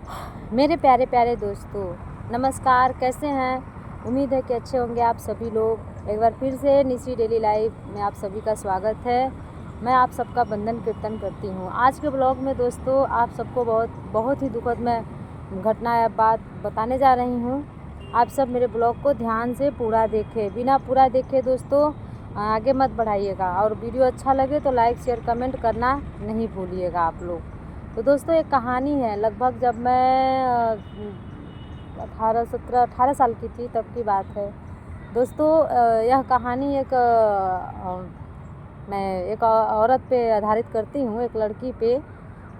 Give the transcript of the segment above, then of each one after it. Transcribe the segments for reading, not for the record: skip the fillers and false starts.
मेरे प्यारे प्यारे दोस्तों, नमस्कार। कैसे हैं? उम्मीद है कि अच्छे होंगे आप सभी लोग। एक बार फिर से निशी डेली लाइफ में आप सभी का स्वागत है। मैं आप सबका वंदन कीर्तन करती हूँ। आज के ब्लॉग में दोस्तों आप सबको बहुत ही दुखद मैं घटना या बात बताने जा रही हूँ। आप सब मेरे ब्लॉग को ध्यान से पूरा देखें। बिना पूरा देखे दोस्तों आगे मत बढ़ाइएगा, और वीडियो अच्छा लगे तो लाइक शेयर कमेंट करना नहीं भूलिएगा आप लोग। तो दोस्तों एक कहानी है। लगभग जब मैं 18 साल की थी तब की बात है दोस्तों। यह कहानी मैं एक औरत पे आधारित करती हूँ, एक लड़की पे,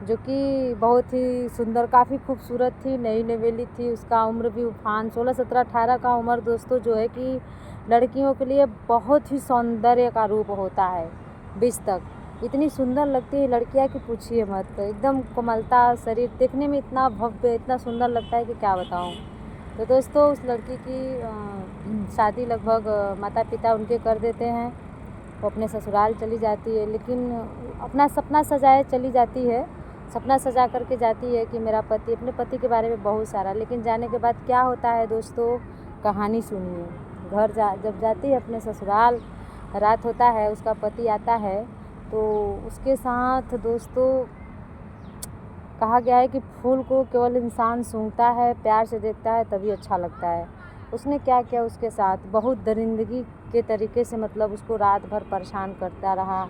जो कि बहुत ही सुंदर, काफ़ी खूबसूरत थी, नई नवेली थी। उसका उम्र भी उफान 16, 17, 18 का उम्र दोस्तों जो है कि लड़कियों के लिए बहुत ही सौंदर्य का रूप होता है। 20 तक इतनी सुंदर लगती है लड़कियां कि पूछिए मत। एकदम कोमलता, शरीर देखने में इतना भव्य, इतना सुंदर लगता है कि क्या बताऊं। तो दोस्तों उस लड़की की शादी लगभग माता पिता उनके कर देते हैं। वो अपने ससुराल चली जाती है, लेकिन अपना सपना सजाए चली जाती है। सपना सजा करके जाती है कि मेरा पति, अपने पति के बारे में बहुत सारा, लेकिन जाने के बाद क्या होता है दोस्तों, कहानी सुनिए। जब जाती है अपने ससुराल, रात होता है, उसका पति आता है, तो उसके साथ दोस्तों कहा गया है कि फूल को केवल इंसान सूंघता है, प्यार से देखता है, तभी अच्छा लगता है। उसने क्या किया उसके साथ, बहुत दरिंदगी के तरीके से, मतलब उसको रात भर परेशान करता रहा।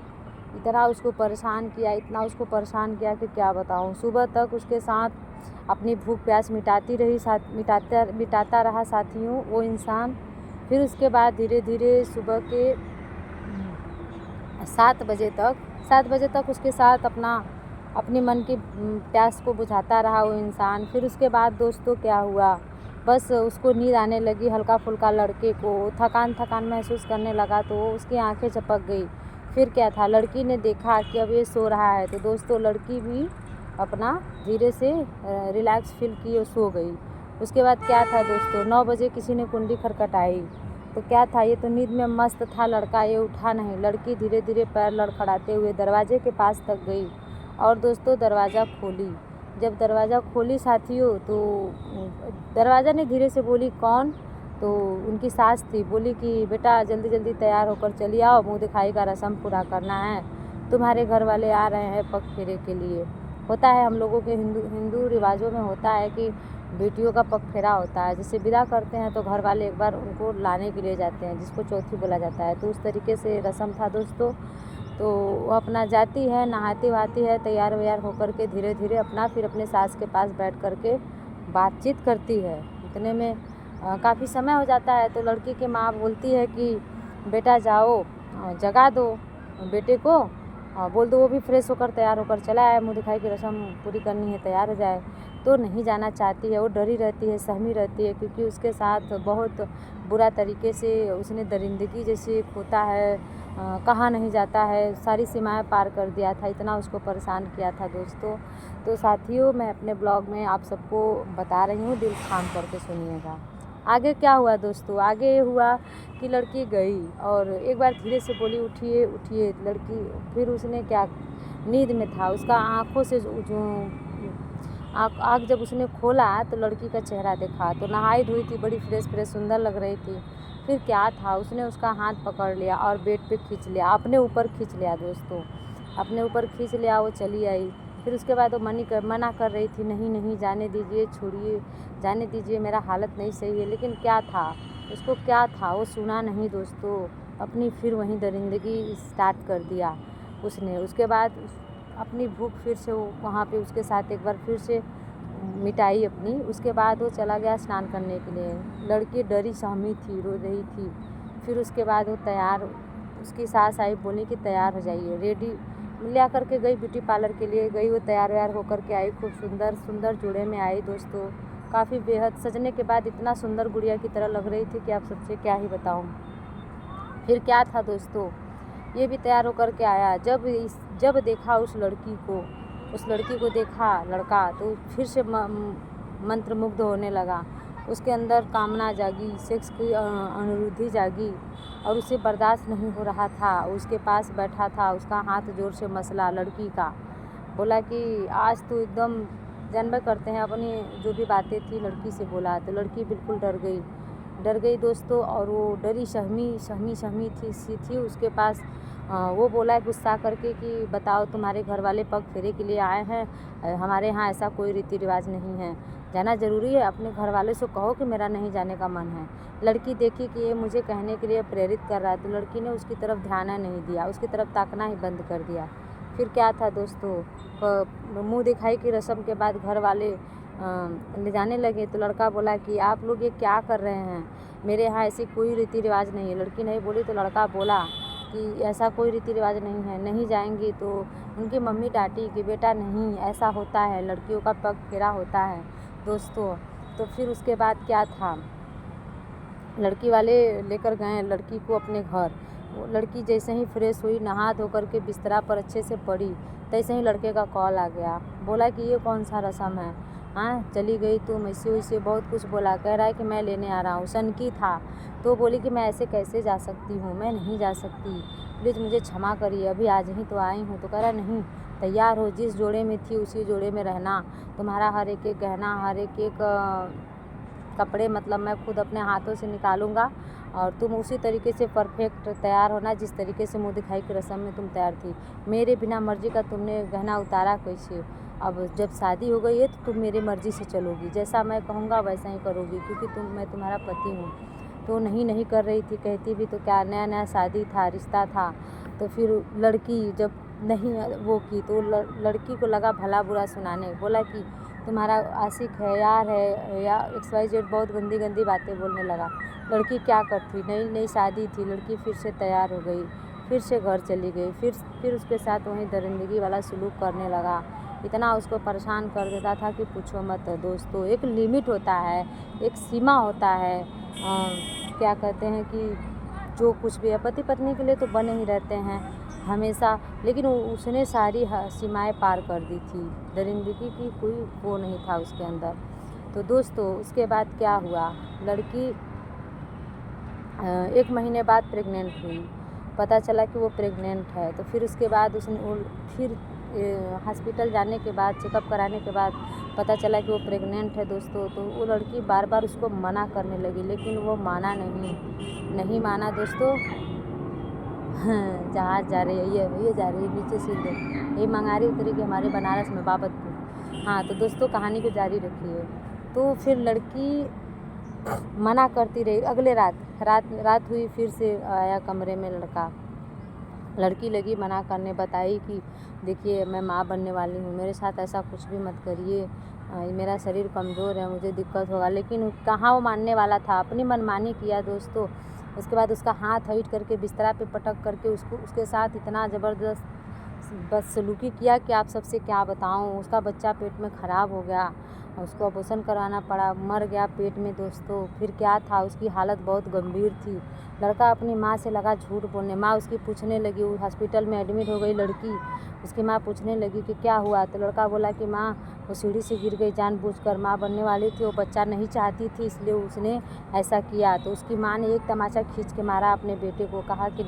इतना उसको परेशान किया, इतना उसको परेशान किया कि क्या बताऊं। सुबह तक उसके साथ अपनी भूख प्यास मिटाता रहा साथियों वो इंसान। फिर उसके बाद धीरे धीरे सुबह के 7 बजे तक उसके साथ अपनी मन की प्यास को बुझाता रहा वो इंसान। फिर उसके बाद दोस्तों क्या हुआ, बस उसको नींद आने लगी। हल्का फुल्का लड़के को थकान महसूस करने लगा, तो उसकी आंखें चपक गई। फिर क्या था, लड़की ने देखा कि अब ये सो रहा है, तो दोस्तों लड़की भी अपना धीरे से रिलैक्स फील की और सो गई। उसके बाद क्या था दोस्तों, 9 बजे किसी ने कुंडी खटखटाई। तो क्या था, ये तो नींद में मस्त था लड़का, ये उठा नहीं। लड़की धीरे धीरे पैर लड़खड़ाते हुए दरवाजे के पास तक गई और दोस्तों दरवाज़ा खोली। जब दरवाज़ा खोली साथियों, तो दरवाज़ा ने धीरे से बोली कौन, तो उनकी सास थी। बोली कि बेटा जल्दी जल्दी तैयार होकर चली आओ, मुँह दिखाई का रस्म पूरा करना है, तुम्हारे घर वाले आ रहे हैं पग फेरे के लिए। होता है हम लोगों के हिंदू रिवाजों में होता है कि बेटियों का पग फेरा होता है। जैसे विदा करते हैं तो घर वाले एक बार उनको लाने के लिए जाते हैं, जिसको चौथी बोला जाता है। तो उस तरीके से रस्म था दोस्तों। तो वो अपना जाती है, नहाती वहाती है, तैयार व्यार होकर के धीरे धीरे फिर अपने सास के पास बैठ कर के बातचीत करती है। इतने में काफ़ी समय हो जाता है। तो लड़की की माँ बोलती है कि बेटा जाओ, जगा दो बेटे को, बोल दो वो भी फ्रेश होकर तैयार होकर चला आए, मुँह दिखाई की रस्म पूरी करनी है, तैयार हो जाए। तो नहीं जाना चाहती है, वो डरी रहती है, सहमी रहती है, क्योंकि उसके साथ बहुत बुरा तरीके से उसने दरिंदगी जैसे होता है, कहाँ नहीं जाता है, सारी सीमाएं पार कर दिया था, इतना उसको परेशान किया था दोस्तों। तो साथियों मैं अपने ब्लॉग में आप सबको बता रही हूँ, दिल थाम करके सुनिएगा। आगे क्या हुआ दोस्तों, आगे ये हुआ कि लड़की गई और एक बार धीरे से बोली उठिए उठिए। लड़की फिर उसने क्या, नींद में था, उसका आँखों से जो आँख जब उसने खोला तो लड़की का चेहरा देखा। तो नहाई धोई थी, बड़ी फ्रेश सुंदर लग रही थी। फिर क्या था, उसने उसका हाथ पकड़ लिया और बेड पे खींच लिया, अपने ऊपर खींच लिया दोस्तों, अपने ऊपर खींच लिया। वो चली आई। फिर उसके बाद वो मना कर रही थी, नहीं नहीं जाने दीजिए, छोड़िए, जाने दीजिए, मेरा हालत नहीं सही है। लेकिन क्या था, उसको क्या था, वो सुना नहीं दोस्तों। अपनी फिर वहीं दरिंदगी स्टार्ट कर दिया उसने। उसके बाद अपनी भूख फिर से वो वहाँ पे उसके साथ एक बार फिर से मिटाई अपनी। उसके बाद वो चला गया स्नान करने के लिए। लड़की डरी सहमी थी, रो रही थी। फिर उसके बाद वो तैयार, उसकी सास आई, बोली कि तैयार हो जाइए, रेडी लिया करके गई, ब्यूटी पार्लर के लिए गई। वो तैयार व्यार होकर के आई, खूब सुंदर जोड़े में आई दोस्तों। काफ़ी बेहद सजने के बाद इतना सुंदर गुड़िया की तरह लग रही थी कि आप सबसे क्या ही बताऊँ। फिर क्या था दोस्तों, ये भी तैयार होकर के आया। जब देखा उस लड़की को देखा लड़का, तो फिर से मंत्रमुग्ध होने लगा। उसके अंदर कामना जागी, सेक्स की अनुरुद्धि जागी, और उसे बर्दाश्त नहीं हो रहा था। उसके पास बैठा था, उसका हाथ जोर से मसला लड़की का, बोला कि आज तो एकदम जानवर करते हैं, अपनी जो भी बातें थी लड़की से बोला तो लड़की बिल्कुल डर गई दोस्तों। और वो डरी सहमी थी उसके पास। वो बोला गुस्सा करके कि बताओ तुम्हारे घर वाले पग फेरे के लिए आए हैं, हमारे यहाँ ऐसा कोई रीति रिवाज नहीं है, जाना ज़रूरी है, अपने घर वाले से कहो कि मेरा नहीं जाने का मन है। लड़की देखी कि ये मुझे कहने के लिए प्रेरित कर रहा है तो लड़की ने उसकी तरफ ध्यान नहीं दिया, उसकी तरफ ताकना ही बंद कर दिया। फिर क्या था दोस्तों, मुँह दिखाई की रस्म के बाद घर वाले ले जाने लगे तो लड़का बोला कि आप लोग ये क्या कर रहे हैं, मेरे यहाँ ऐसी कोई रीति रिवाज नहीं है। लड़की नहीं बोली तो लड़का बोला कि ऐसा कोई रीति रिवाज नहीं है, नहीं जाएंगी। तो उनकी मम्मी डांटी कि बेटा नहीं ऐसा होता है, लड़कियों का पग फेरा होता है दोस्तों। तो फिर उसके बाद क्या था, लड़की वाले लेकर गए लड़की को अपने घर। वो लड़की जैसे ही फ्रेश हुई, नहा धो कर के बिस्तरा पर अच्छे से पड़ी, तैसे ही लड़के का कॉल आ गया। बोला कि ये कौन सा रस्म है, हाँ चली गई तुम, ऐसे वैसे बहुत कुछ बोला। कह रहा है कि मैं लेने आ रहा हूँ, सनकी था। तो बोली कि मैं ऐसे कैसे जा सकती हूँ, मैं नहीं जा सकती, प्लीज़ मुझे क्षमा करिए, अभी आज ही तो आई हूँ। तो कह रहा नहीं, तैयार हो, जिस जोड़े में थी उसी जोड़े में रहना, तुम्हारा हर एक एक गहना, हर एक एक कपड़े मतलब मैं खुद अपने हाथों से निकालूंगा और तुम उसी तरीके से परफेक्ट तैयार होना जिस तरीके से मुँह दिखाई की रस्म में तुम तैयार थी। मेरे बिना मर्जी का तुमने गहना उतारा कैसे, अब जब शादी हो गई है तो तुम मेरी मर्ज़ी से चलोगी, जैसा मैं कहूँगा वैसा ही करोगी, क्योंकि मैं तुम्हारा पति हूँ। तो नहीं कर रही थी, कहती भी तो क्या, नया शादी था, रिश्ता था। तो फिर लड़की जब नहीं वो की तो लड़की को लगा भला बुरा सुनाने, बोला कि तुम्हारा आशिक है, यार है, या XYZ बहुत गंदी बातें बोलने लगा। लड़की क्या करती, नई शादी थी, लड़की फिर से तैयार हो गई, फिर से घर चली गई, फिर उसके साथ वहीं दरिंदगी वाला सलूक करने लगा। इतना उसको परेशान कर देता था कि पूछो मत दोस्तों। एक लिमिट होता है, एक सीमा होता है, क्या कहते हैं कि जो कुछ भी है, पति पत्नी के लिए तो बने ही रहते हैं हमेशा, लेकिन उसने सारी सीमाएं पार कर दी थी, दरिंदगी की कोई वो नहीं था उसके अंदर। तो दोस्तों उसके बाद क्या हुआ, लड़की 1 महीने बाद प्रेग्नेंट हुई, पता चला कि वो प्रेग्नेंट है। तो फिर उसके बाद उसने फिर हॉस्पिटल जाने के बाद, चेकअप कराने के बाद पता चला कि वो प्रेग्नेंट है दोस्तों। तो वो लड़की बार उसको मना करने लगी, लेकिन वो माना नहीं माना दोस्तों। हाँ, जहाज़ जा रही है, ये जा रही है नीचे से, ये मंगारी उतरेगी हमारे बनारस में बाबतपुर। हाँ तो दोस्तों कहानी को जारी रखिए। तो फिर लड़की मना करती रही। अगले रात हुई, फिर से आया कमरे में लड़का, लड़की लगी मना करने, बताई कि देखिए मैं माँ बनने वाली हूँ, मेरे साथ ऐसा कुछ भी मत करिए, मेरा शरीर कमज़ोर है, मुझे दिक्कत होगा। लेकिन कहाँ वो मानने वाला था, अपनी मनमानी किया दोस्तों। उसके बाद उसका हाथ हईट करके बिस्तरा पे पटक करके उसके साथ इतना ज़बरदस्त बदसलूकी किया कि आप सबसे क्या बताऊँ। उसका बच्चा पेट में ख़राब हो गया, उसको ऑपरेशन कराना पड़ा, मर गया पेट में दोस्तों। फिर क्या था, उसकी हालत बहुत गंभीर थी। लड़का अपनी माँ से लगा झूठ बोलने, माँ उसकी पूछने लगी, वो हॉस्पिटल में एडमिट हो गई लड़की। उसकी माँ पूछने लगी कि क्या हुआ, तो लड़का बोला कि माँ वो सीढ़ी से गिर गई जानबूझकर, माँ बनने वाली थी, वो बच्चा नहीं चाहती थी इसलिए उसने ऐसा किया। तो उसकी माँ ने एक तमाचा खींच के मारा अपने बेटे को, कहा कि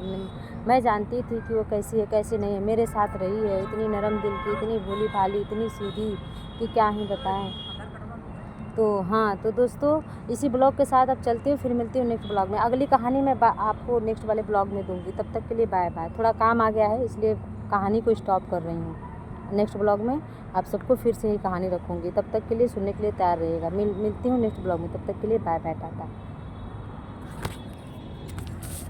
मैं जानती थी कि वो कैसी है कैसी नहीं है, मेरे साथ रही है, इतनी नरम दिल की, इतनी भोली भाली, इतनी सीधी कि क्या ही बताएं। तो हाँ तो दोस्तों इसी ब्लॉग के साथ अब चलती हूँ, फिर मिलती हूँ नेक्स्ट ब्लॉग में। अगली कहानी मैं आपको नेक्स्ट वाले ब्लॉग में दूँगी, तब तक के लिए बाय बाय। थोड़ा काम आ गया है इसलिए कहानी को स्टॉप कर रही हूँ। नेक्स्ट ब्लॉग में आप सबको फिर से ही कहानी रखूँगी, तब तक के लिए सुनने के लिए तैयार रहिएगा। मिलती हूँ नेक्स्ट ब्लॉग में, तब तक के लिए बाय बाय, टाटा।